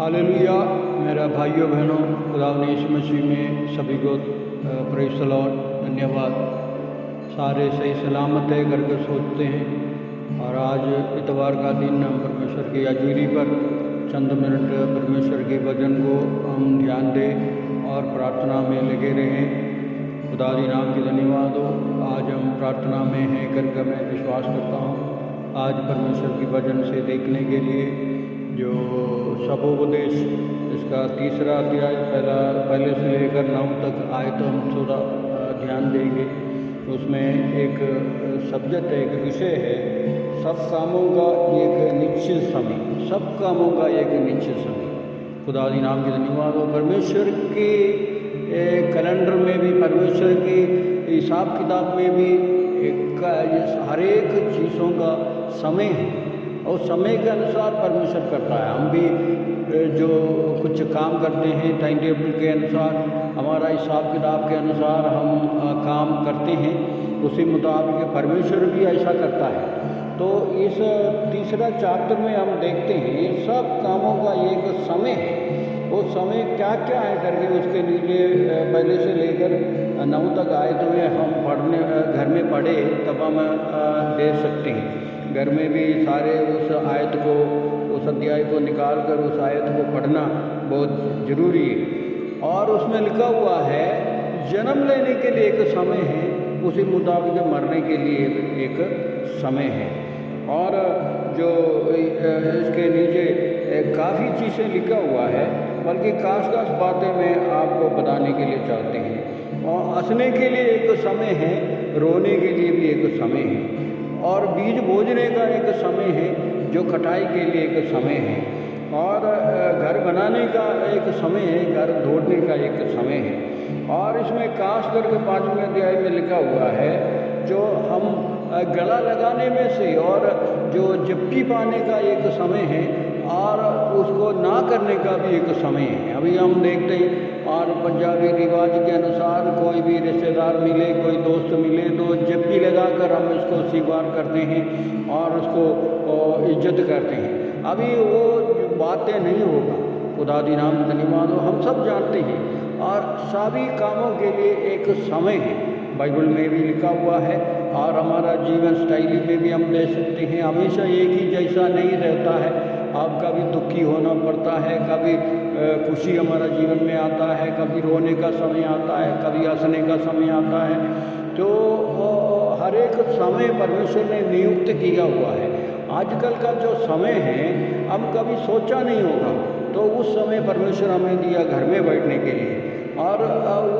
Hallelujah. मेरा भाइयों बहनों, खुदा यीशु मसीह में सभी को प्रेज़ द लॉर्ड, धन्यवाद। सारे सही सलामत है करके सोचते हैं। और आज इतवार का दिन हम परमेश्वर की हाजिरी पर चंद मिनट परमेश्वर के वचन को हम ध्यान दें और प्रार्थना में लगे रहें। खुदा दी नाम की धन्यवाद हो। आज हम प्रार्थना में हैं करके मैं विश्वास करता हूँ। आज परमेश्वर की वचन से देखने के लिए जो सबोपदेश इसका तीसरा अध्याय पहले से लेकर 9 तक आए तो हम थोड़ा ध्यान देंगे। उसमें एक सब्जेक्ट है, एक विषय है, सब कामों का एक निश्चित समय। सब कामों का एक निश्चित समय। खुदा दी नाम की धन्यवाद हो। परमेश्वर के कैलेंडर में भी, परमेश्वर के हिसाब किताब में भी हर एक चीज़ों का समय है और समय के अनुसार परमेश्वर करता है। हम भी जो कुछ काम करते हैं टाइम टेबल के अनुसार, हमारा हिसाब किताब के अनुसार हम काम करते हैं, उसी मुताबिक परमेश्वर भी ऐसा करता है। तो इस तीसरा चैप्टर में हम देखते हैं सब कामों का एक समय है। वो समय क्या क्या है करके उसके नीचे पहले से लेकर 9 तक आए तो हम पढ़ने घर में पढ़े तब हम देख सकते हैं। घर में भी सारे उस आयत को, उस अध्याय को निकाल कर उस आयत को पढ़ना बहुत ज़रूरी है। और उसमें लिखा हुआ है जन्म लेने के लिए एक समय है, उसी मुताबिक मरने के लिए एक समय है। और जो इसके नीचे काफ़ी चीज़ें लिखा हुआ है, बल्कि खास बातें मैं आपको बताने के लिए चाहते हैं। और हंसने के लिए एक समय है, रोने के लिए भी एक समय है, और बीज बोझने का एक समय है, जो कटाई के लिए एक समय है, और घर बनाने का एक समय है, घर धोने का एक समय है। और इसमें खास करके 5वें अध्याय में लिखा हुआ है जो हम गला लगाने में से और जो जप्पी पाने का एक समय है और उसको ना करने का भी एक समय है। अभी हम देखते हैं और पंजाबी रिवाज के अनुसार कोई भी रिश्तेदार मिले, कोई दोस्त मिले तो जप्पी लगाकर हम इसको स्वीकार करते हैं और उसको इज्जत करते हैं। अभी वो बातें नहीं होगा। खुदा दी नाम धन्यवाद हो। हम सब जानते हैं और सभी कामों के लिए एक समय है, बाइबल में भी लिखा हुआ है। और हमारा जीवन स्टाइल में भी हम ले सकते हैं। हमेशा एक ही जैसा नहीं रहता है। आप कभी दुखी होना पड़ता है, कभी खुशी हमारा जीवन में आता है, कभी रोने का समय आता है, कभी हंसने का समय आता है। तो हर एक समय परमेश्वर ने नियुक्त किया हुआ है। आजकल का जो समय है हम कभी सोचा नहीं होगा, तो उस समय परमेश्वर हमें दिया घर में बैठने के लिए। और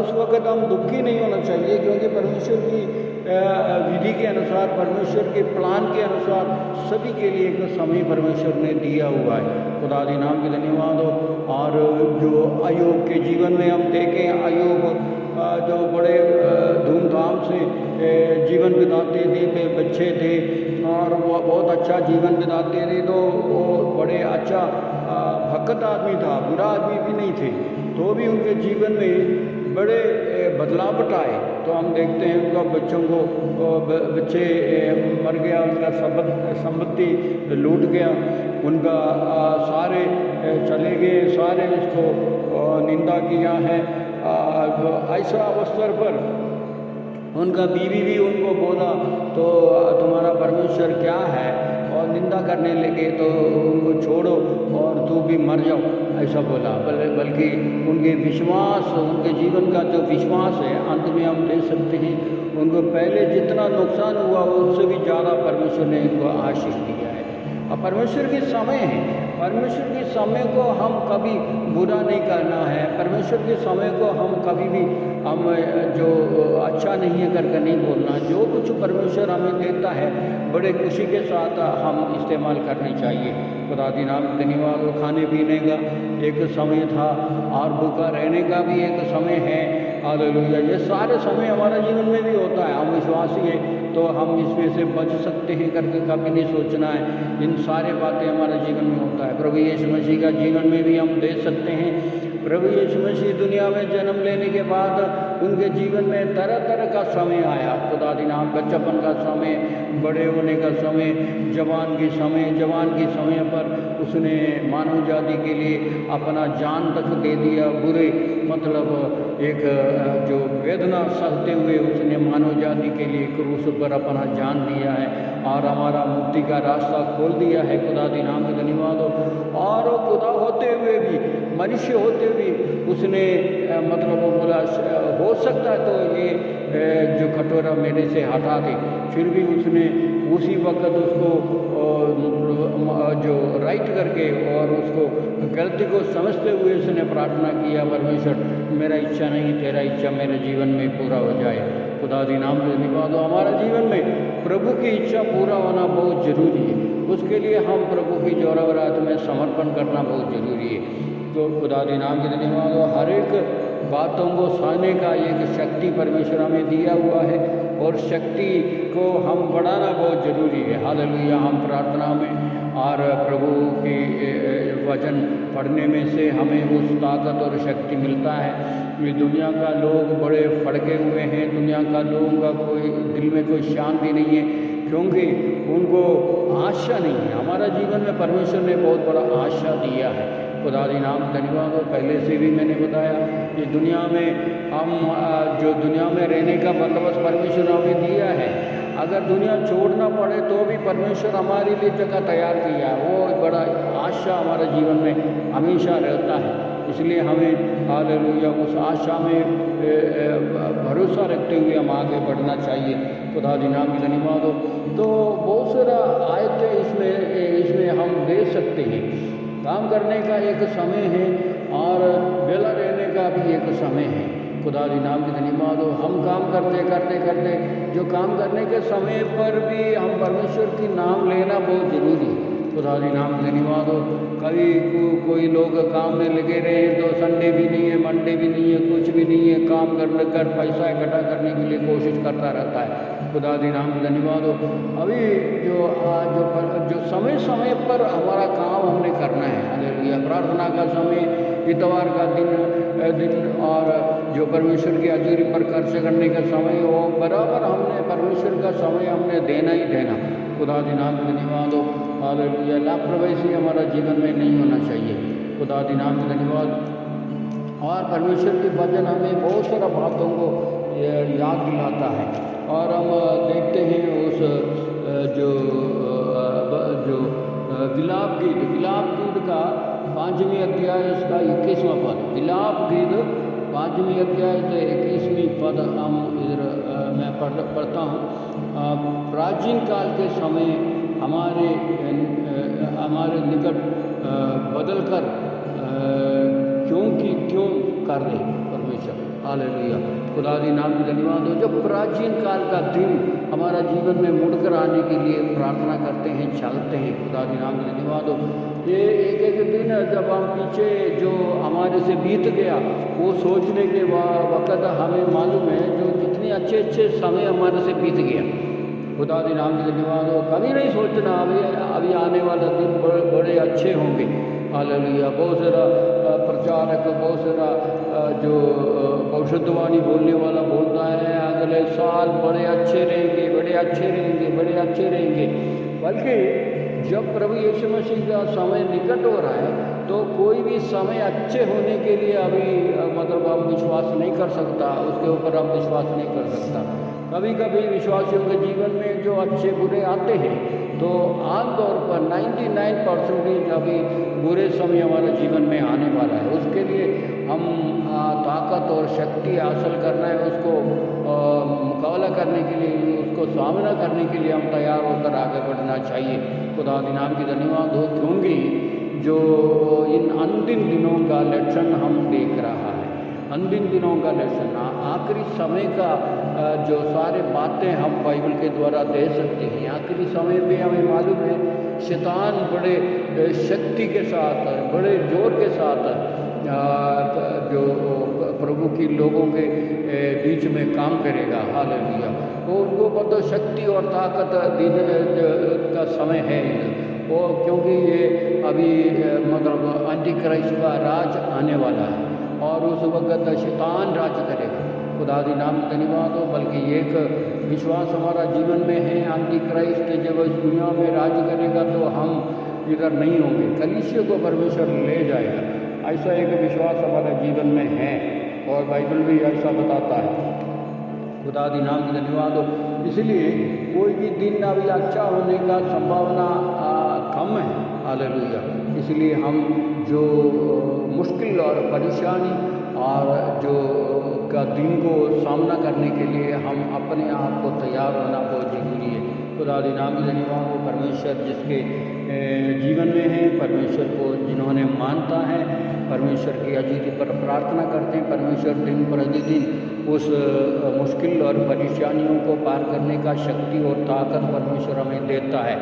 उस वक़्त हम दुखी नहीं होना चाहिए, क्योंकि परमेश्वर की विधि के अनुसार, परमेश्वर के प्लान के अनुसार सभी के लिए एक समय परमेश्वर ने दिया हुआ है। खुदा दी नाम की धन्यवाद हो। और जो अय्यूब के जीवन में हम देखें, अय्यूब जो बड़े धूमधाम से जीवन बिताते थे, बच्चे थे और वो बहुत अच्छा जीवन बिताते थे, तो वो बड़े अच्छा भक्त आदमी था, बुरा आदमी भी नहीं थे, तो भी उनके जीवन में बड़े बदलाव आए। तो हम देखते हैं उनका बच्चे मर गया, उनका संपत्ति लूट गया, उनका सारे चले गए, सारे उसको निंदा किया है। ऐसा अवसर पर उनका बीवी भी उनको बोला तो तुम्हारा परमेश्वर क्या है, और निंदा करने लगे तो उनको छोड़ो और तू भी मर जाओ, ऐसा बोला। बल्कि उनके विश्वास, उनके जीवन का जो विश्वास है, अंत में हम देख सकते हैं उनको पहले जितना नुकसान हुआ उससे भी ज़्यादा परमेश्वर ने उनको आशीष दिया है। और परमेश्वर के समय है, परमेश्वर के समय को हम कभी बुरा नहीं करना है। परमेश्वर के समय को हम कभी भी हम जो अच्छा नहीं है करके नहीं बोलना। जो कुछ परमेश्वर हमें देता है बड़े खुशी के साथ हम इस्तेमाल करनी चाहिए। खुदा दी नाम धन्यवाद हो। खाने पीने का एक समय था और भूखा रहने का भी एक समय है। हालेलुया। ये सारे समय हमारा जीवन में भी होता है। हम विश्वासी हैं तो हम इसमें से बच सकते हैं करके कभी नहीं सोचना है। इन सारे बातें हमारे जीवन में होता है। प्रभु यीशु मसीह का जीवन में भी हम देख सकते हैं। प्रभु यीशु मसीह दुनिया में जन्म लेने के बाद उनके जीवन में तरह तरह का समय आया। खुदा दी नाम, बच्चापन का समय, बड़े होने का समय, जवान के समय पर उसने मानव जाति के लिए अपना जान तक दे दिया। बुरे मतलब एक जो वेदना सहते हुए उसने मानव जाति के लिए क्रूस पर अपना जान दिया है और हमारा मुक्ति का रास्ता खोल दिया है। खुदा दी नाम का धन्यवाद हो। और खुदा होते हुए भी, मनुष्य होते हुए उसने मतलब वो बोला हो सकता है तो ये जो कटोरा मेरे से हटा दे, फिर भी उसने उसी वक्त उसको जो राइट करके और उसको गलती को समझते हुए उसने प्रार्थना किया, परमेश्वर मेरा इच्छा नहीं तेरा इच्छा मेरे जीवन में पूरा हो जाए। खुदा दी नाम का धन्यवाद हो। हमारा जीवन में प्रभु की इच्छा पूरा होना बहुत ज़रूरी है। उसके लिए हम प्रभु की जोरावरात में समर्पण करना बहुत ज़रूरी है। तो खुदा दी नाम का धन्यवाद हो। हर एक बातों को सहने का एक शक्ति परमेश्वर हमें दिया हुआ है और शक्ति को हम बढ़ाना बहुत ज़रूरी है। हालेलुया। हम प्रार्थना में और प्रभु के वचन पढ़ने में से हमें उस ताकत और शक्ति मिलता है। ये दुनिया का लोग बड़े फड़के हुए हैं, दुनिया का लोगों का कोई दिल में कोई शांति नहीं है क्योंकि उनको आशा नहीं है। हमारा जीवन में परमेश्वर ने बहुत बड़ा आशा दिया है। खुदा दी नाम धन्यवाद हो। पहले से भी मैंने बताया कि दुनिया में हम जो दुनिया में रहने का बंदोबस्त परमेश्वर हमें दिया है। अगर दुनिया छोड़ना पड़े तो भी परमेश्वर हमारे लिए जगह तैयार किया है। वो बड़ा आशा हमारे जीवन में हमेशा रहता है। इसलिए हमें हालेलुया उस आशा में भरोसा रखते हुए हम आगे बढ़ना चाहिए। खुदा दी नाम की धन्यवाद हो। तो बहुत सारा आयतें इसमें हम दे सकते हैं। काम करने का एक समय है और बेला रहने का भी एक समय है। खुदा दी नाम की धन्यवाद हो। हम काम करते करते करते जो काम करने के समय पर भी हम परमेश्वर की नाम लेना बहुत ज़रूरी है। खुदा दी नाम की धन्यवाद हो। कभी कोई लोग काम में लगे रहे तो संडे भी नहीं है, मंडे भी नहीं है, कुछ भी नहीं है, काम कर पैसा इकट्ठा करने के लिए कोशिश करता रहता है। खुदा दी नाम की धन्यवाद हो। अभी जो समय समय पर हमारा काम हमने करना है। हालेलुया। प्रार्थना का समय, इतवार का दिन और जो परमेश्वर की हजूरी पर खर्च करने का समय हो, बराबर हमने परमेश्वर का समय हमने देना ही देना। खुदा दी नाम की धन्यवाद हो। हालेलुया। लापरवाही हमारा जीवन में नहीं होना चाहिए। खुदा दी नाम की धन्यवाद। और परमेश्वर की वचन हमें बहुत सारा बातों को याद दिलाता है और हम देखते हैं उस जो विलाप गीत का 5वें अध्याय उसका 21वां पद। विलाप गीत 5वें अध्याय से 21वीं पद हम इधर मैं पढ़ता हूँ। प्राचीन काल के समय हमारे निकट बदल कर क्यों कर दे परमेश्वर। हालेलुया। खुदा दी नाम की धन्यवाद हो। जब प्राचीन काल का दिन हमारा जीवन में मुड़कर आने के लिए प्रार्थना करते हैं, चलते हैं। खुदा दी नाम की धन्यवाद हो। ये एक दिन जब हम पीछे जो हमारे से बीत गया वो सोचने के वक़्त हमें मालूम है जो कितने अच्छे समय हमारे से बीत गया। खुदा दी नाम की धन्यवाद हो। कभी नहीं सोचना अभी आने वाला दिन बड़े अच्छे होंगे। हालेलुया। बहुत सारा प्रचारक, बहुत सारा जो भविष्यवाणी बोलने वाला बोलता है अगले साल बड़े अच्छे रहेंगे, बड़े अच्छे रहेंगे, बड़े अच्छे रहेंगे। बल्कि जब प्रभु यीशु मसीह का समय निकट हो रहा है तो कोई भी समय अच्छे होने के लिए अभी मतलब हम विश्वास नहीं कर सकता, उसके ऊपर हम विश्वास नहीं कर सकता। कभी कभी विश्वासियों के जीवन में जो अच्छे बुरे आते हैं तो आमतौर पर 99% अभी बुरे समय हमारे जीवन में आने वाला है। उसके लिए हम ताकत और शक्ति हासिल करना है, उसको मुकाबला करने के लिए, उसको सामना करने के लिए हम तैयार होकर आगे बढ़ना चाहिए। खुदा दी नाम की धन्यवाद हो। क्योंकि जो इन अंतिम दिनों का लक्षण हम देख रहा है, अंतिम दिनों का लक्षण, आखिरी समय का जो सारे बातें हम बाइबल के द्वारा दे सकते हैं। आखिरी समय पे हमें मालूम है शैतान बड़े शक्ति के साथ, बड़े जोर के साथ जो प्रभु की लोगों के बीच में काम करेगा। हालेलुया। तो उनको पर तो शक्ति और ताकत दिन का समय है वो, क्योंकि ये अभी मतलब एंटीक्राइस्ट का राज आने वाला है और उस वक्त शैतान राज करेगा। खुदा दी नाम धन्यवाद हो। बल्कि एक विश्वास हमारा जीवन में है, एंटीक्राइस्ट जब इस दुनिया में राज करेगा तो हम इधर नहीं होंगे, कलीसिया को परमेश्वर ले जाएगा। ऐसा एक विश्वास हमारे जीवन में है और बाइबल भी ऐसा बताता है। खुदा दी नाम की धन्यवाद हो। इसलिए कोई भी दिन अभी अच्छा होने का संभावना कम है। हालेलुया। इसलिए हम जो मुश्किल और परेशानी और जो का दिन को सामना करने के लिए हम अपने आप को तैयार होना बहुत जरूरी है। खुदा दी नाम की धन्यवाद हो। परमेश्वर जिसके जीवन में है, परमेश्वर को जिन्होंने मानता है, परमेश्वर की अजीति पर प्रार्थना करते हैं, परमेश्वर दिन प्रतिदिन उस मुश्किल और परेशानियों को पार करने का शक्ति और ताकत परमेश्वर हमें देता है।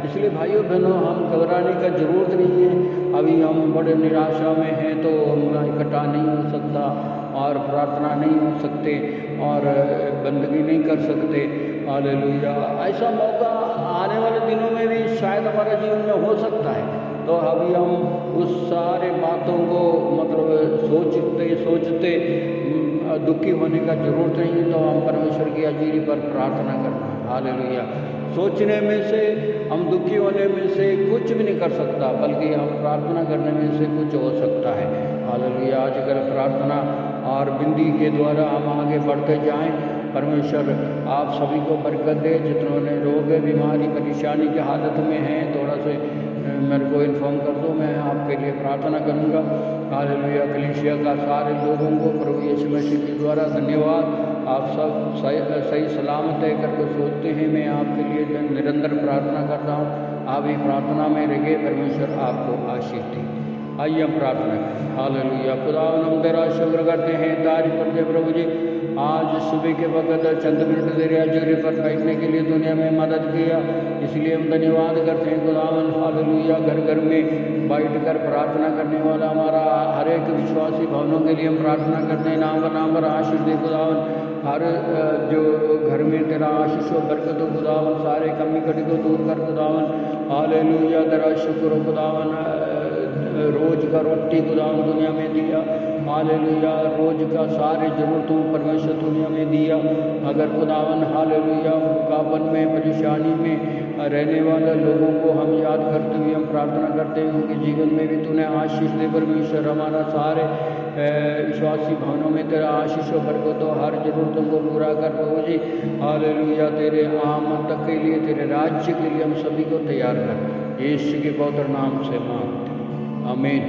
इसलिए भाइयों बहनों, हम घबराने का ज़रूरत नहीं है। अभी हम बड़े निराशा में हैं तो हम इकट्ठा नहीं हो सकता और प्रार्थना नहीं हो सकते और बंदगी नहीं कर सकते। हालेलुया। ऐसा मौका आने वाले दिनों में भी शायद हमारे जीवन में हो सकता है। तो अभी हम उस सारे बातों को मतलब सोचते दुखी होने का ज़रूरत नहीं है। तो हम परमेश्वर की अजीरी पर प्रार्थना करना। हालेलुया। सोचने में से, हम दुखी होने में से कुछ भी नहीं कर सकता, बल्कि हम प्रार्थना करने में से कुछ हो सकता है। हालेलुया। आजकल प्रार्थना और बिंदी के द्वारा हम आगे बढ़ते जाएं। परमेश्वर आप सभी को बरकत दे। जितने लोग बीमारी परेशानी की हालत में हैं, थोड़ा से मेरे को इन्फॉर्म कर दो, मैं आपके लिए प्रार्थना करूँगा। हालेलुया। कलीसिया का सारे लोगों को प्रभु यीशु मसीह के द्वारा धन्यवाद। आप सब सही सलामत है करके सोचते हैं। मैं आपके लिए निरंतर प्रार्थना करता हूँ। आप ही प्रार्थना में रहिए। परमेश्वर आपको आशीष दे। आइए हम प्रार्थना करें। हालेलुया। खुदा हम तेरा शुक्र करते हैं, तारीफ करते हैं प्रभु जी। आज सुबह के वक्त चंद मिनट तेरे हजूरी पर बैठने के लिए दुनिया में मदद किया, इसलिए हम धन्यवाद करते हैं खुदावन। हालेलुया। घर घर में बैठ कर प्रार्थना करने वाला हमारा हर एक विश्वासी भावनों के लिए हम प्रार्थना करते हैं। नाम पर आशीष दे खुदावन। हर जो घर में तेरा आशीष हो, बरकत हो खुदावन। सारे कमी कटी को दूर कर खुदावन। हालेलुया। तेरा शुक्र हो खुदावन। रोज का रोटी खुदावन दुनिया में दिया। हालेलुया। रोज का सारे ज़रूरतों परमेश्वर दुनिया में दिया। अगर खुदावन हालेलुया मुकाबन में परेशानी में रहने वाले लोगों को हम याद करते हुए हम प्रार्थना करते हैं, उनके जीवन में भी तूने आशीष दे परमेश्वर। हमारा सारे विश्वासी भावनों में तेरा आशीष और बरकत हो, हर ज़रूरतों को पूरा कर प्रभु जी। हालेलुया। तेरे आमद तक के लिए, तेरे राज्य के लिए हम सभी को तैयार कर, यीशु के पवित्र नाम से मांगते। आमीन।